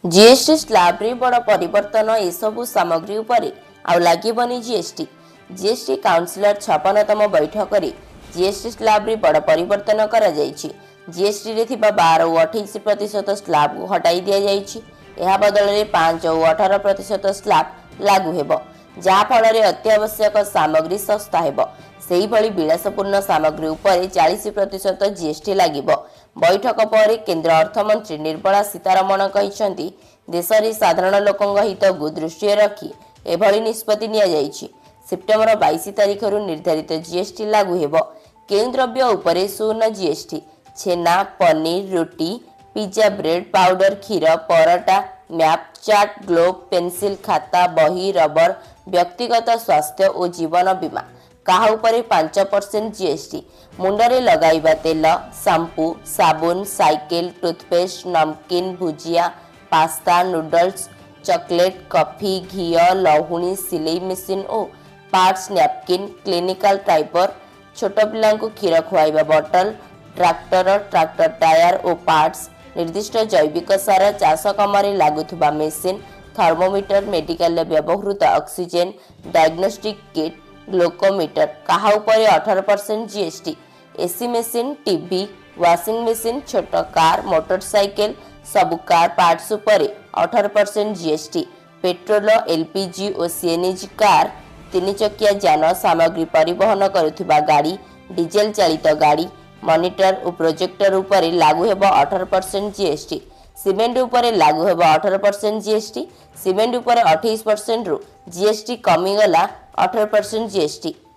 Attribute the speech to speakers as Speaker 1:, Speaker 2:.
Speaker 1: GST slab रे बड़ परिवर्तन एसबू सामग्री उपरे आउ लागिबनी जीएसटी। जीएसटी काउंसिलर 56तम बैठक रे जीएसटी स्लैब रे बड़ परिवर्तन करा जायछि। जीएसटी रे थिबा 12 और 28% स्लैब को हटाई दिया जायछि। एहा बदल रे 5 और 18% स्लैब लागू हेबो, जहा फल रे अत्यावश्यक सामग्री सस्ता हेबो। सेही भली विलासपूर्ण सामग्री उपरे 40% जीएसटी लागिबो। बैठक पर केंद्र अर्थमंत्री निर्मला सीतारमण कहिसंती देश रे साधारण लोकंग हित को दृष्टि रखी एभली निष्पत्ति निया जायछि। सेप्टेम्बर 22 तारिख रु निर्धारित जीएसटी लागू हेबो। केउं द्रव्य उपरे शून्य जीएसटी, छेना, पनीर, रोटी, पिज्जा, ब्रेड, पाउडर, क्षीर, पराटा, मैप, चाट, ग्लोब, पेंसिल, खाता, बही, रबर, व्यक्तिगत स्वास्थ्य और जीवन बीमा काहा उपरे 5% जीएसटी। मुंडरे लगाइबा तेल, शैम्पू, साबुन, साइकिल, टूथपेस्ट, नमकीन, bhujia, pasta, noodles, chocolate, coffee, ghee, लहुणी, सिलाई मेसिन और पार्ट्स, नैपकिन, क्लिनिकल ट्राइपर, छोट पिला क्षीर खुआइबा बॉटल, ट्रैक्टर टायर और पार्ट्स, निर्दिष्ट जैविक सार, चाष कामरे लागुथुबा मेसिन, थर्मोमीटर, मेडिकल व्यवहृत ऑक्सीजन, डायग्नोस्टिक किट, ग्लूकोमीटर काहा उपरे 18% GST. AC machine, TV, washing machine, छोट कार, मोटरसाइकिल, सबु कार पार्ट्स उपरे 18% जीएसटी। पेट्रोल, एलपीजी और सीएनजी कार, 3 चकिया यान, सामग्री परिवहन करुथिबा गाड़ी, डीजेल चालित गाड़ी, मॉनिटर और प्रोजेक्टर उपरे लागू हेबो 18% जीएसटी। सीमेंट उपरे लागू हेबो 18% जीएसटी। सीमेंट उपरे 28% रु जीएसटी कमीगला 18% जीएसटी।